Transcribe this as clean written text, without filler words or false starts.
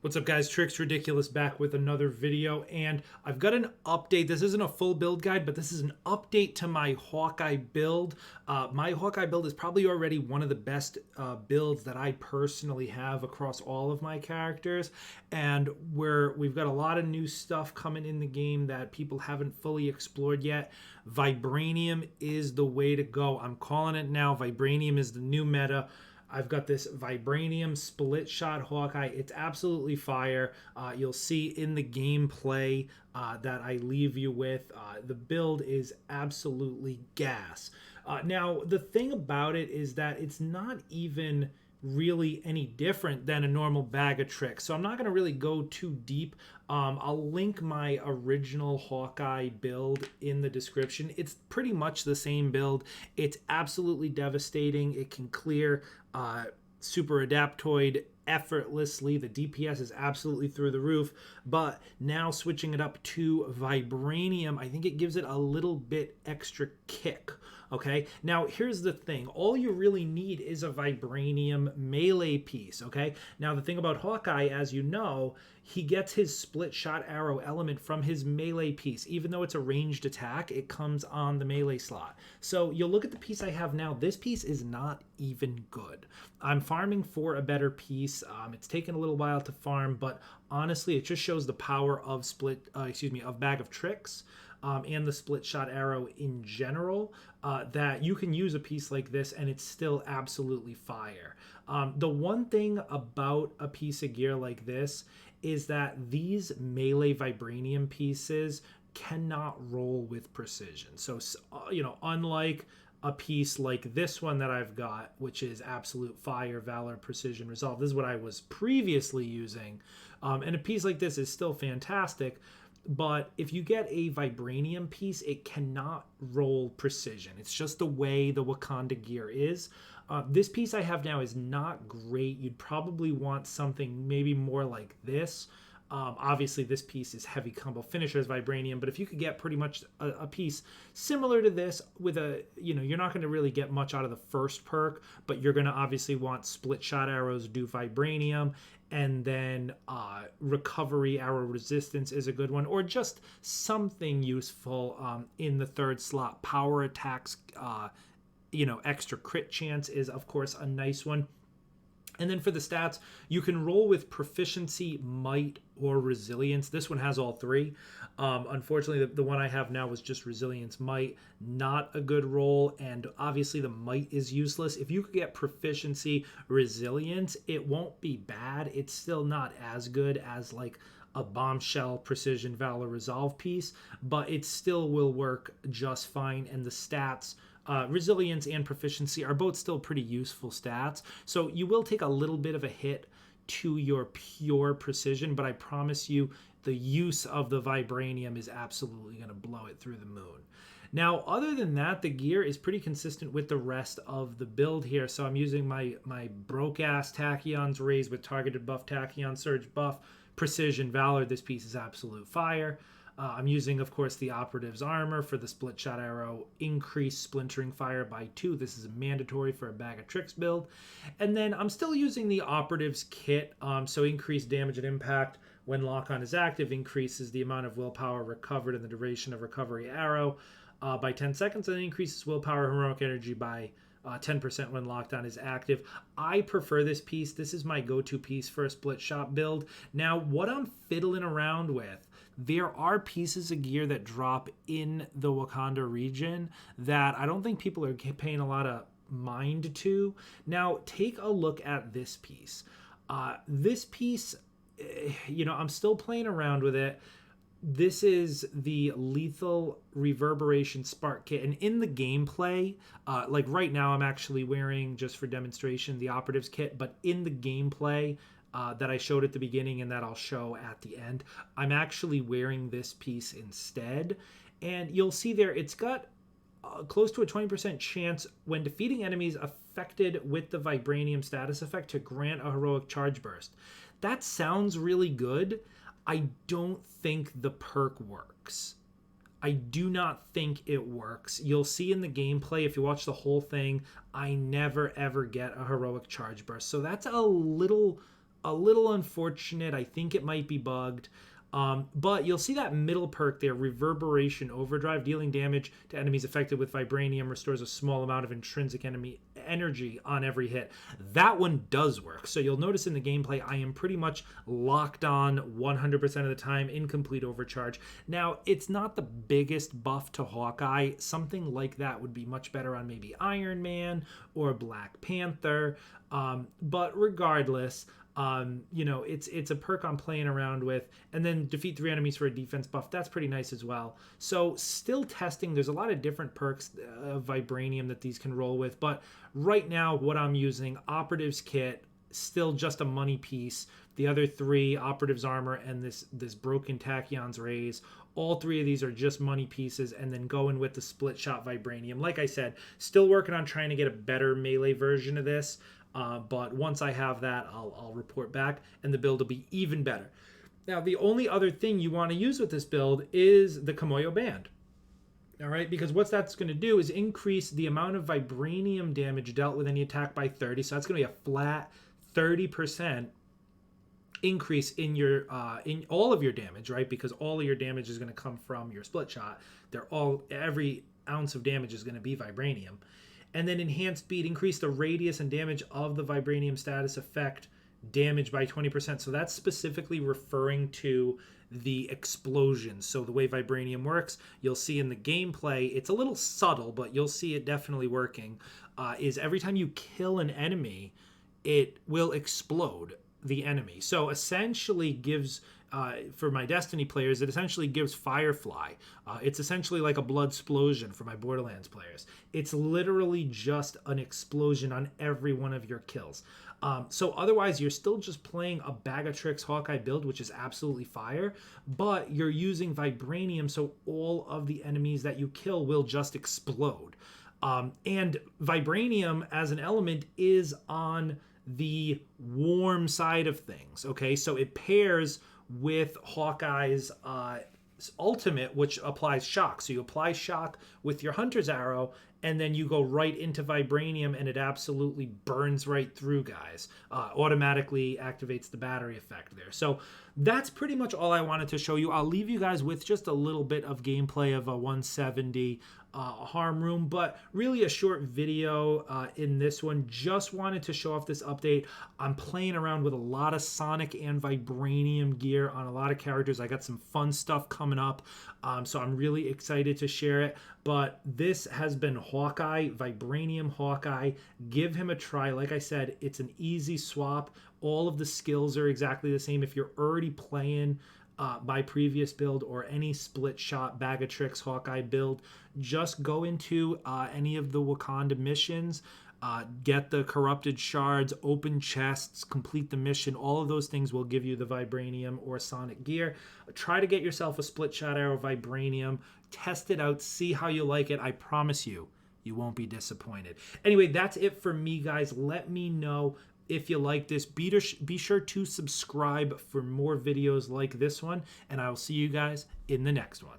What's up, guys? Tricks Ridiculous back with another video, and I've got an update. This isn't a full build guide, but this is an update to my Hawkeye build. My Hawkeye build is probably already one of the best builds that I personally have across all of my characters, and we've got a lot of new stuff coming in the game that people haven't fully explored yet. Vibranium is the way to go. I'm calling it now. Vibranium is the new meta. I've got this Vibranium split shot Hawkeye. It's absolutely fire. You'll see in the gameplay that I leave you with. The build is absolutely gas. Now, the thing about it is that it's not even really any different than a normal bag of tricks. So I'm not going to really go too deep. I'll link my original Hawkeye build in the description. It's pretty much the same build. It's absolutely devastating. It can clear Super Adaptoid effortlessly. The DPS is absolutely through the roof. But now switching it up to Vibranium, I think it gives it a little bit extra kick. Okay, now here's the thing. All you really need is a Vibranium melee piece. Okay, now the thing about Hawkeye, as you know, he gets his split shot arrow element from his melee piece. Even though it's a ranged attack, it comes on the melee slot. So you'll look at the piece I have now. This piece is not even good. I'm farming for a better piece. It's taken a little while to farm, but honestly, it just shows the power of of Bag of Tricks. And the split shot arrow in general, that you can use a piece like this and it's still absolutely fire. The one thing about a piece of gear like this is that these melee Vibranium pieces cannot roll with precision. So, unlike a piece like this one that I've got, which is absolute fire, valor, precision, resolve. This is what I was previously using. And a piece like this is still fantastic. But if you get a Vibranium piece, it cannot roll precision. It's just the way the Wakanda gear is. This piece I have now is not great. You'd probably want something maybe more like this. Obviously, this piece is heavy combo finisher as Vibranium, but if you could get pretty much a piece similar to this with you're not going to really get much out of the first perk, but you're going to obviously want split shot arrows, do Vibranium, and then recovery arrow resistance is a good one, or just something useful in the third slot. Power attacks, extra crit chance is, of course, a nice one. And then for the stats, you can roll with proficiency, might, or resilience. This one has all three. Unfortunately, the one I have now was just resilience, might. Not a good roll, and obviously the might is useless. If you could get proficiency, resilience, it won't be bad. It's still not as good as like a bombshell, precision, valor, resolve piece, but it still will work just fine. And the stats, resilience and proficiency, are both still pretty useful stats. So you will take a little bit of a hit to your pure precision, but I promise you the use of the Vibranium is absolutely going to blow it through the moon. Now, other than that, the gear is pretty consistent with the rest of the build here. So I'm using my broke-ass Tachyons raised with targeted buff, Tachyon surge buff, precision, valor. This piece is absolute fire. I'm using, of course, the Operative's Armor for the split shot arrow, increased splintering fire by 2. This is mandatory for a Bag of Tricks build. And then I'm still using the Operative's Kit, so increased damage and impact when lock-on is active, increases the amount of willpower recovered and the duration of recovery arrow by 10 seconds, and increases willpower heroic energy by 10% when locked on is active. I prefer this piece. This is my go-to piece for a split shot build. Now, what I'm fiddling around with, there are pieces of gear that drop in the Wakanda region that I don't think people are paying a lot of mind to. Now, take a look at this piece. This piece, I'm still playing around with it. This is the Lethal Reverberation Spark Kit. And in the gameplay, like right now, I'm actually wearing, just for demonstration, the Operative's Kit. But in the gameplay that I showed at the beginning and that I'll show at the end, I'm actually wearing this piece instead. And you'll see there, it's got close to a 20% chance when defeating enemies affected with the Vibranium status effect to grant a heroic charge burst. That sounds really good. I don't think the perk works. I do not think it works. You'll see in the gameplay, if you watch the whole thing, I never ever get a heroic charge burst. So that's a little a little unfortunate. I think it might be bugged. But you'll see that middle perk there, Reverberation Overdrive, dealing damage to enemies affected with Vibranium, restores a small amount of intrinsic enemy energy on every hit. That one does work. So you'll notice in the gameplay, I am pretty much locked on 100% of the time in complete overcharge. Now, it's not the biggest buff to Hawkeye. Something like that would be much better on maybe Iron Man or Black Panther. But regardless, you know, it's a perk I'm playing around with. And then defeat 3 enemies for a defense buff. That's pretty nice as well. So still testing. There's a lot of different perks of Vibranium that these can roll with. But right now, what I'm using, Operatives Kit, still just a money piece. The other 3, Operatives Armor and this Broken Tachyon's Rays, all 3 of these are just money pieces, and then going with the Split Shot Vibranium. Like I said, still working on trying to get a better melee version of this. But once I have that, I'll report back, and the build will be even better. Now, the only other thing you want to use with this build is the Kimoyo Band. All right, because what that's going to do is increase the amount of Vibranium damage dealt with any attack by 30. So that's going to be a flat 30% increase in your in all of your damage, right? Because all of your damage is going to come from your split shot. Every ounce of damage is going to be Vibranium. And then enhanced speed, increase the radius and damage of the Vibranium status effect damage by 20%. So that's specifically referring to the explosions. So the way Vibranium works, you'll see in the gameplay, it's a little subtle, but you'll see it definitely working, is every time you kill an enemy, it will explode the enemy. So essentially gives, for my Destiny players, it essentially gives Firefly. It's essentially like a blood explosion for my Borderlands players. It's literally just an explosion on every one of your kills. So otherwise, you're still just playing a bag of tricks Hawkeye build, which is absolutely fire, but you're using Vibranium, so all of the enemies that you kill will just explode. And Vibranium as an element is on the warm side of things, okay? So it pairs with Hawkeye's ultimate, which applies shock. So you apply shock with your Hunter's Arrow, and then you go right into Vibranium, and it absolutely burns right through guys. Automatically activates the battery effect there. So that's pretty much all I wanted to show you. I'll leave you guys with just a little bit of gameplay of a 170 harm room, but really a short video in this one. Just wanted to show off this update. I'm playing around with a lot of Sonic and Vibranium gear on a lot of characters. I got some fun stuff coming up, so I'm really excited to share it. But this has been Hawkeye, Vibranium Hawkeye. Give him a try. Like I said, it's an easy swap. All of the skills are exactly the same. If you're already playing my previous build or any split shot bag of tricks Hawkeye build, just go into any of the Wakanda missions, get the corrupted shards, open chests, complete the mission. All of those things will give you the Vibranium or Sonic gear. Try to get yourself a split shot arrow Vibranium, test it out, see how you like it. I promise you, you won't be disappointed. Anyway, that's it for me, guys. Let me know if you like this. Be sure to subscribe for more videos like this one, and I will see you guys in the next one.